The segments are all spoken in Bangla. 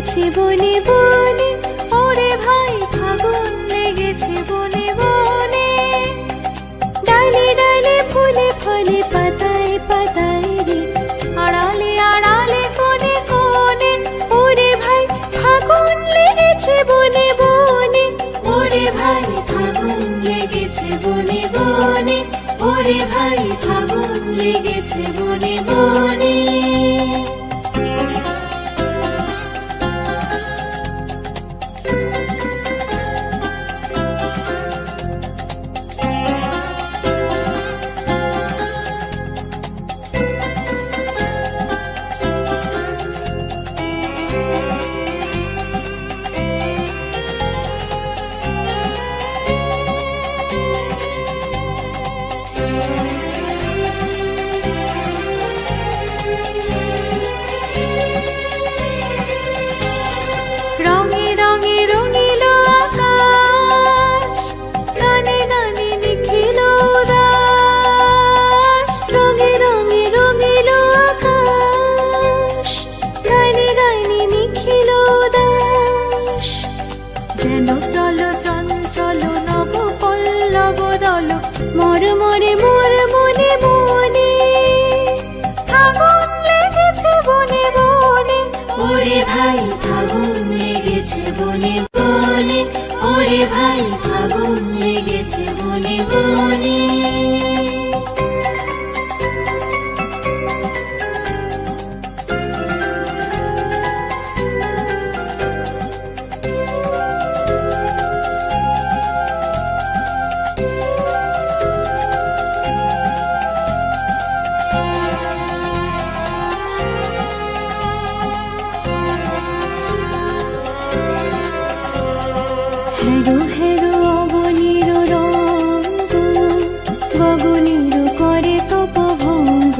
লেগেছে বনে বনে, ওরে ভাই ফাগুন লেগেছে বনে বনে। ডালে ডালে ফুলে ফলে পাতায় পাতায় রে, আড়ালে আড়ালে কোণে কোণে, ওরে ভাই ফাগুন লেগেছে বনে বনে। ওরে ভাই ফাগুন লেগেছে বনে বনে, ওরে ভাই ফাগুন লেগেছে বনে বনে। রঙে রঙে রঙিল আকাশ, গানে গানে নিখিল উদাস। রঙে রঙে রঙিল আকাশ, গানে গানে নিখিল উদাস। যেন চলো চঞ্চল নব পল্লব দল, মর মরে মোর মনে মনে। ফাগুন লেগেছে বনে বনে, ওরে ভাই ফাগুন লেগেছে বনে বনে, ওরে ভাই ফাগুন লেগেছে বনে বনে। হেরো হেরো অবনীর রঙ্গ, গগনীর করে তপভঙ্গ।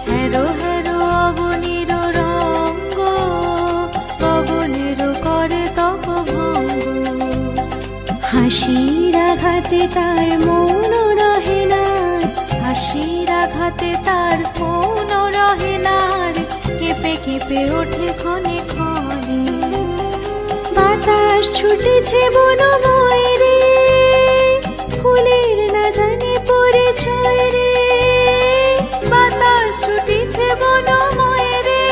হেরো হেরো অবনীর রঙ্গ, গগনীর করে তপভঙ্গ। হাসির আঘাতে তার মন রহে না, হাসির আঘাতে তার মন রহে না। কেঁপে কেঁপে ওঠে ক্ষণে ক্ষণে, বাতাস ছুটেছে বনময় রে। ফুলের না জানে পরিচয় রে, বাতাস ছুটেছে বনময় রে।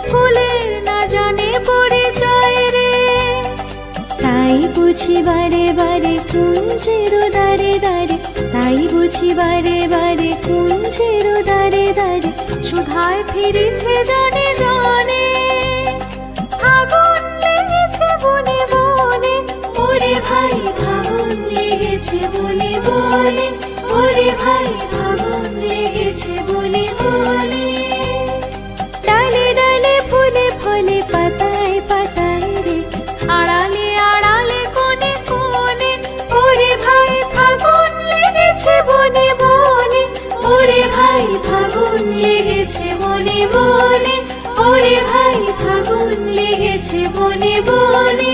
ফুলের না জানে পরিচয় রে, তাই বুঝি বারে বারে কুঞ্জের দারে দারে, তাই বুঝি বারে বারে কুঞ্জের দারে দারে। সুধায় ফিরেছে জনে জনে, ফাগুন লেগেছে বনে বনে, ওরে ভাই ফাগুন লেগেছে বনে বনে, ওরে ভাই ফাগুন লেগেছে বনে বনে। ডালে ডালে ফুলে ফলে পাতায় পাতায় রে, আড়ালে আড়ালে কোণে কোণে, ওরে ভাই ফাগুন লেগেছে বনে বনে, ওরে ভাই ফাগুন লেগেছে বনে বনে, ওরে ভাই ফাগুন লেগেছে বনে বনে।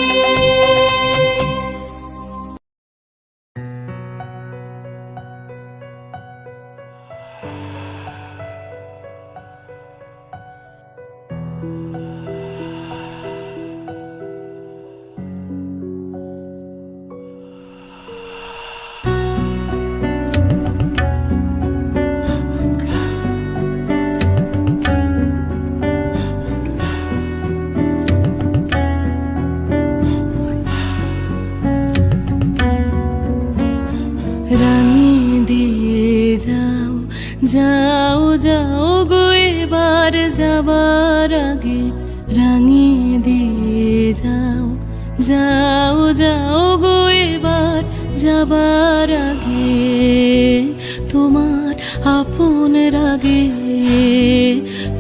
রাঙিয়ে দিয়ে যাও যাও যাও গো এবার যাবার আগে। রাঙিয়ে দিয়ে যাও যাও যাও গো এবার যাবার আগে। তোমার আপন রাগে,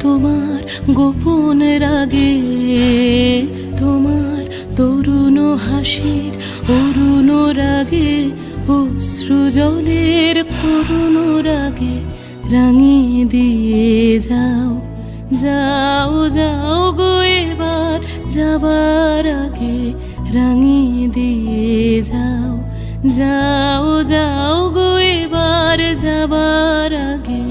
তোমার গোপন রাগে, তোমার তরুণ হাসির অরুণ রাগে, অশ্রু জলের করুণ রাগে। রাঙিয়ে দিয়ে যাও যাও যাও গো এবার যাবার আগে। রাঙিয়ে দিয়ে যাও যাও যাও গো এবার যাবার আগে।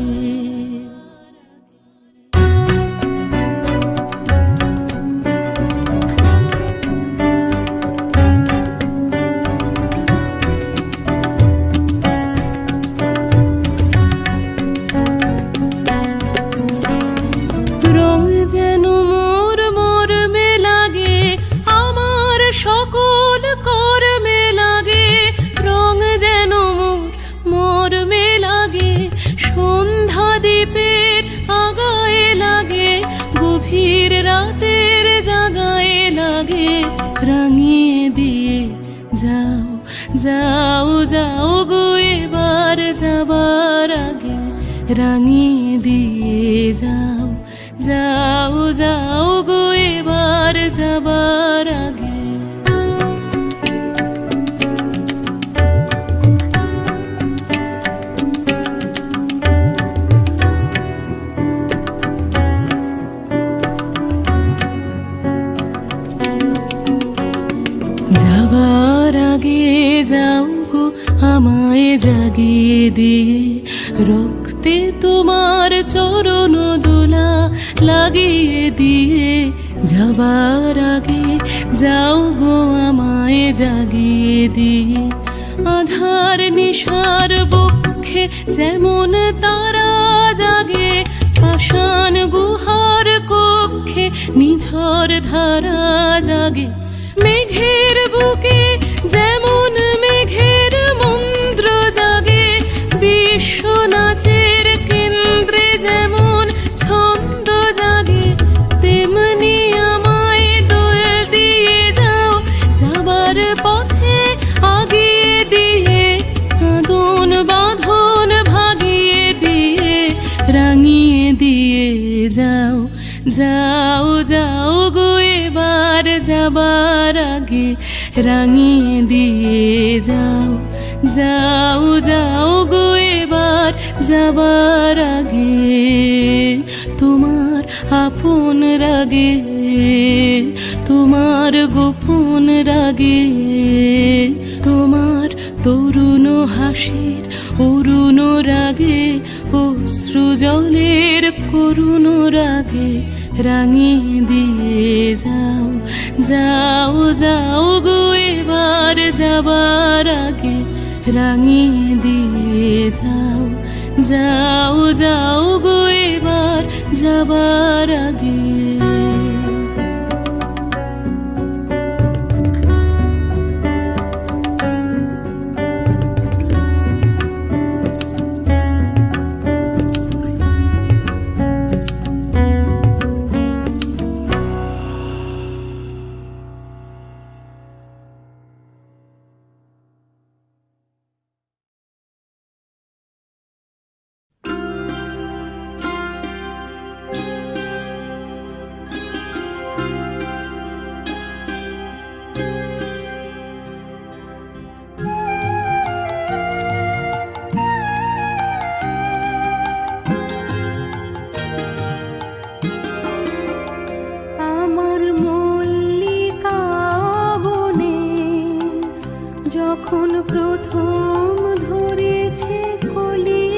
রাঙিয়ে দিয়ে যাও, যাও, যাও গো এবার যাবার আগে রাঙিয়ে দিয়ে যাও, যাও, যাও গো এবার যাবার আগে। যাবার আগে যাও গো আমায় জাগিয়ে দিয়ে, রক্তে তোমার চরণ দোলা লাগিয়ে দিয়ে। যাবার আগে যাও গো আমায় জাগিয়ে দিয়ে, আধার নিশার বক্ষে যেমন তারা জাগে, পাষাণ গুহার কক্ষে নিঝর ধারা জাগে। মেঘের বুকে যেমন মেঘের মন্ত্র জাগে, বিশ্ব নাচের কেন্দ্রে যেমন ছন্দ জাগে, তেমনি আমায় দোল দিয়ে যাও যাবার পথে আগিয়ে দিয়ে, কাঁদন বাঁধন ভাগিয়ে দিয়ে রাঙিয়ে দিয়ে যাও, যাও, যাও গো এবার যাবার আগে রাঙিয়ে দিয়ে যাও, যাও, যাও গো এবার যাবার আগে। তোমার আপন রাগে, তোমার গোপন রাগে, তোমার তরুণ হাসির অরুণ রাগে, অশ্রু জলের করুণ রাগে রাঙিয়ে দিয়ে যাও, যাও, যাও গো এবার যাবার আগে রাঙিয়ে দিয়ে যাও, যাও, যাও গো এবার যাবার আগে। যখন প্রথম ধরেছে কলি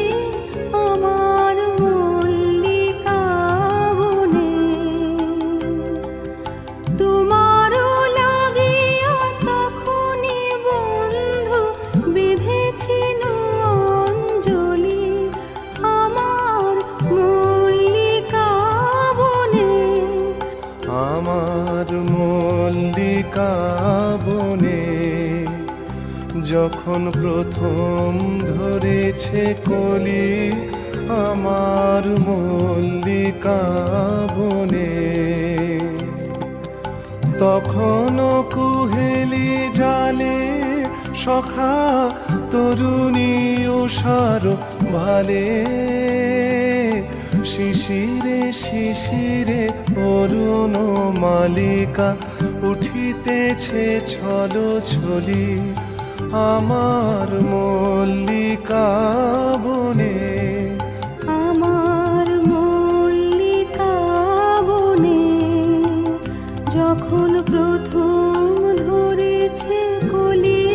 আমার মল্লিকা বনে, তোমারও লাগিয়া তখনই বন্ধু বেঁধেছিল অঞ্জলি আমার মল্লিকা বনে, আমার মল্লিকা বনে। যখন প্রথম ধরেছে কলি আমার মল্লিকা বনে, তখনও কুহেলি জালে সখা তরুণী উষার ভালে, শিশিরে শিশিরে অরুণ মালিকা উঠিতেছে ছলো ছলি আমার মল্লিকা বনে, আমার মল্লিকা বনে। যখন প্রথম ধরেছে কলি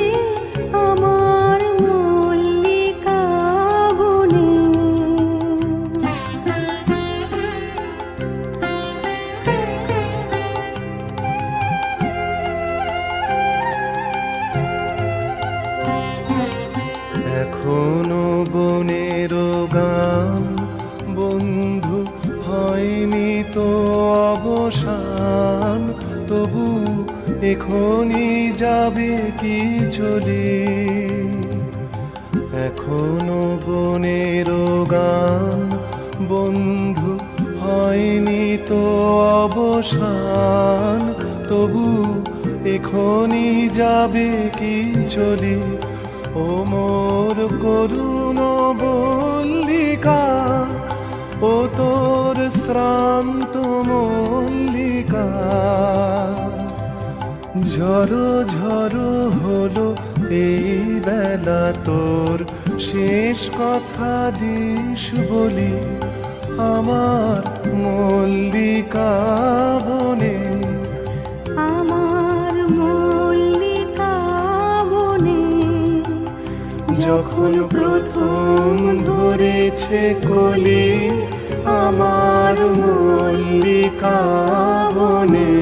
আমার মল্লিকা বনে, এখনো বনের গান বন্ধু হয়নি তো অবসান, তবু এখনই যাবে কি চলে। এখনো বনের গান বন্ধু হয়নি তো অবসান, তবু এখনি যাবে কি চলি ও মোর করুণ বল্লিকা ও তোর শ্রান্ত মল্লিকা ঝড়ো ঝড়ো হলো এই বেলা তোর শেষ কথা দিস বলি আমার মল্লিকা বনে আমার মল্লিকা বনে যখন প্রথম ধরেছে কলি আমার মল্লিকা বনে।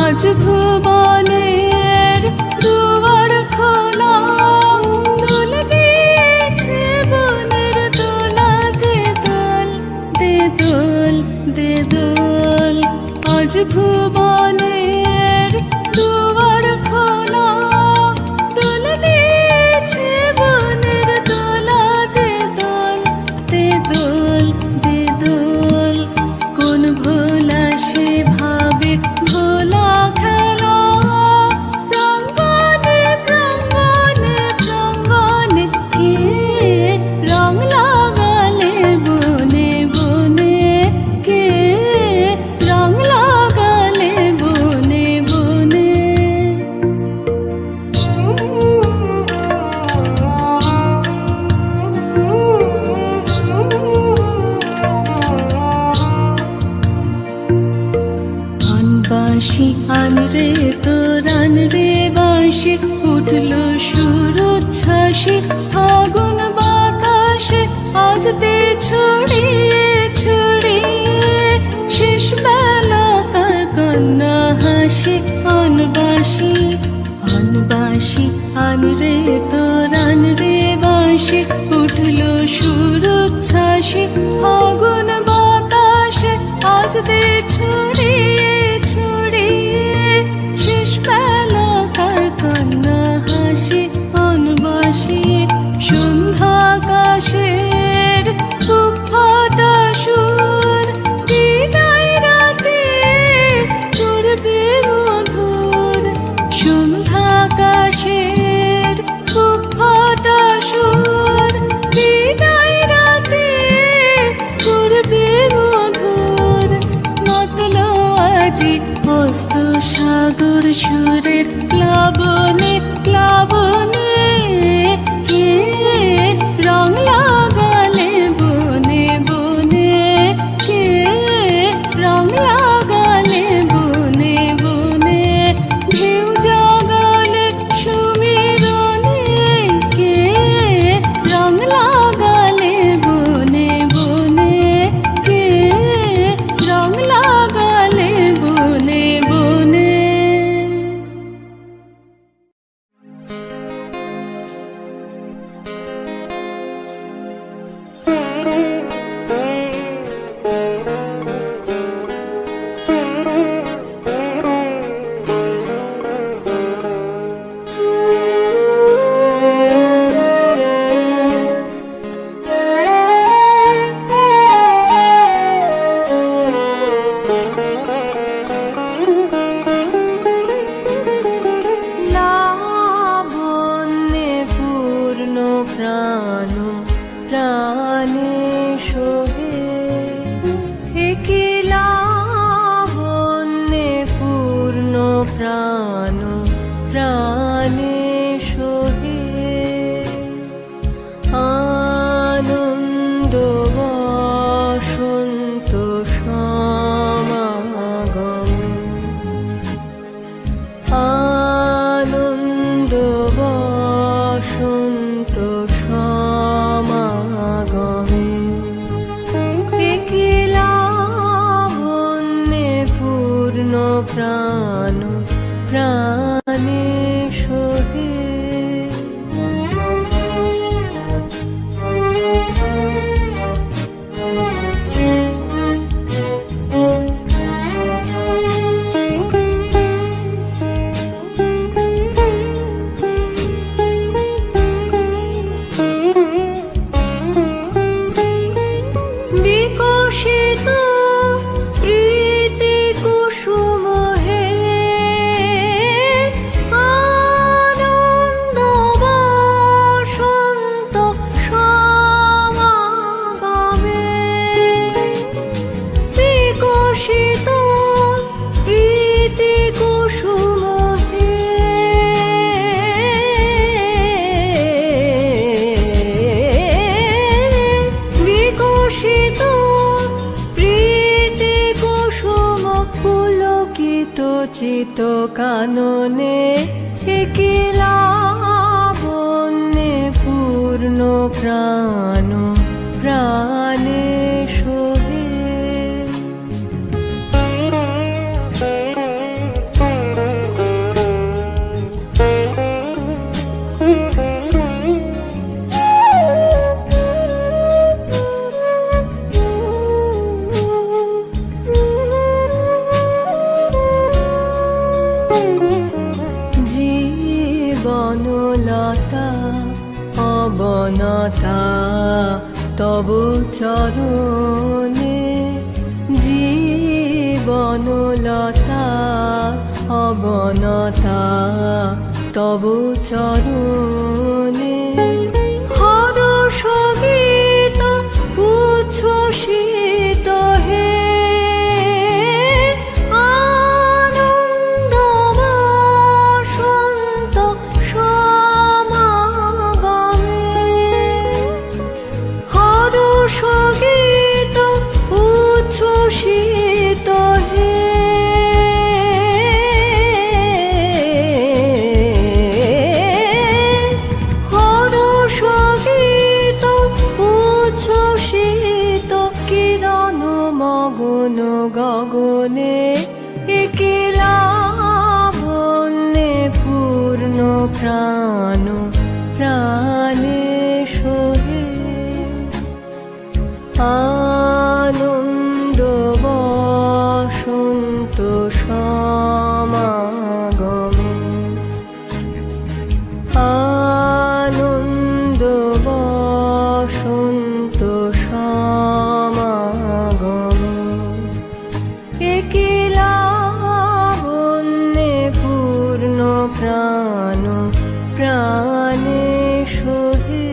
আজ ভুবনের দুয়ার খোলা, দোল দিয়েছে বনের দোলা, দে দোল দে দোল দে দোল। আজ ভুবনের দুয়ার খোলা, দোল দিয়েছে বনের দোলা, দে দোল দে দোল দে দোল। কোন ভোলা সে ভাবে ভোলা খেলা, প্রাঙ্গণে প্রাঙ্গণে প্রাঙ্গণে কে রং লাগালে বনে বনে, কে রং লাগালে বনে বনে। বাঁশি আন রে তোর আন রে বাঁশি, উঠল সুর উচ্ছ্বাসী ফাগুন বাতাসে, আজ দে ছড়িয়ে ছড়িয়ে শেষ বেলাকার কন্যা হাসি। আন বাঁশি আন রে তোর আন রে বাঁশি, উঠল সুর উচ্ছ্বাসী ফাগুন বাতাসে, আজ দে ছড়িয়ে ছড়িয়ে শেষ বেলাকার কন্যা হাসি। অনবাসী সন্ধ্যাকাশের খুব ফাটা সুর, বিদায় রাতে করবে মধুর। সন্ধ্যাকাশের খুব ফাটা সুর, বিদায় রাতে করবে মধুর। মাতলো আজি হস্ত সাগর সুরের প্লাবনে প্লাবনে, কে রং লাগালে বনে বনে, কে রং লাগালে বনে বনে। ঢেউ জাগালে সুমিরনে, কে রং লাগালে বনে বনে, কে রং লাগালে বনে বনে। লাবণ্যে পূর্ণ প্রাণ প্রাণে শোভে, একি লাবণ্যে পূর্ণ প্রাণ প্রাণে শোভে। আনন্দ বসন্ত সমাগমে, আনন্দ বসন্ত সমাগমে, একি লাবণ্যে পূর্ণ প্রাণ প্রাণে শোভে। বিকশিত প্রীতি কুসুম হে, আনন্দ বসন্ত সমাগমে। বিকশিত প্রীতি কুসুম হে, বিকশিত প্রীতি কুসুম পুলকিত চিত কাননে, একি লাবণ্যে পূর্ণ প্রাণ প্রাণে সোহে। জীবনলতা অবনতা তব চরণে, জীবনলতা অবনতা তব চরণে। হরষ গীত উচ্ছ্বসিত হে, আনন্দ বসন্ত সমাগমে। হরষ গীত উচ্ছ্বসিত হে, হরষ গীত উচ্ছ্বসিত কিরণ মগন গগনে। একি লাবণ্যে পূর্ণ প্রাণ প্রাণে সোহে। আনন্দ বসন্ত সমাগমে, আনন্দ বসন্ত সমাগমে। একি লাবণ্যে পূর্ণ প্রাণ প্রাণে সোহে।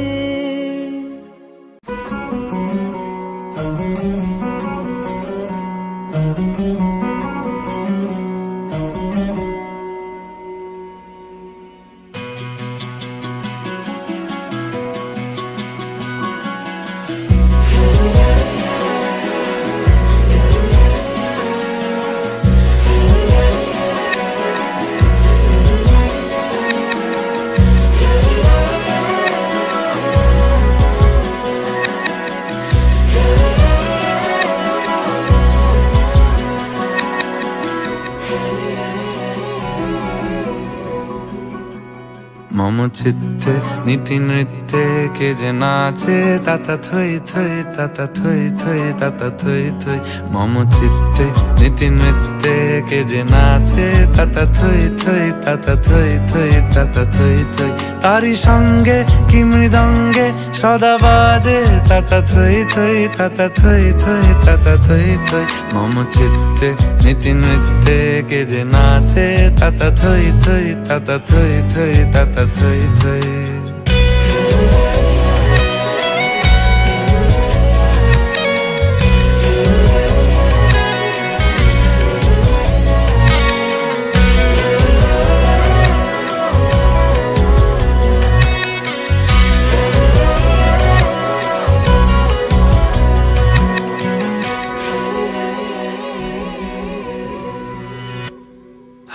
মম চিত্তে নীতি নৃত্যে কে যে নাচে, তাতা থই থই তাতা থই থই তাতা থই থই। মম চিত্তে নীতি নৃত্যে কে যে নাচে, তাতা থই থই তাতা থই থই তাতা থই থই। তারি সঙ্গে কি মৃদঙ্গে সদা বাজে, তাতা থই থই তাতা থই থই তাতা থই থই। মম চিত্তে নীতি নৃত্যে কে যে নাচে, তাতা থই থই তাতা থই থই তাতা থই থই।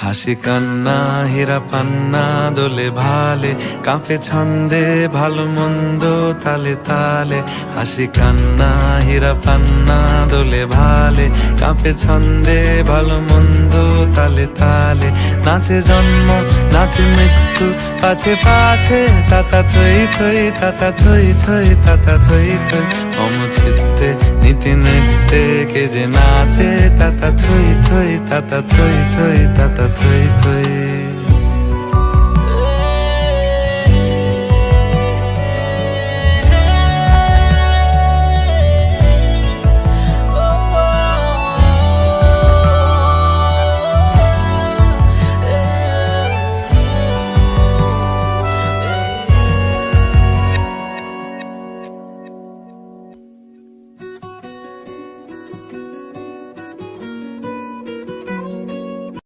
হাসি কান্না হীরা পান্না দোলে ভালে, কাঁপে ছন্দে ভালো মন্দ তালে তালে। হাসি কান্না হীরা পান্না দোলে ভালে, কাঁপে ছন্দে ভালো মন্দ তালে তালে। নাচে জন্ম নাচে মৃত্যু পাছে পাছে, তাতা থই থই তাতা থই থই তাতা থই থই। মম চিত্তে নীতি নৃত্যে কে যে নাচে, তাতা থই থই তাতা থই থই তাতা থই থই।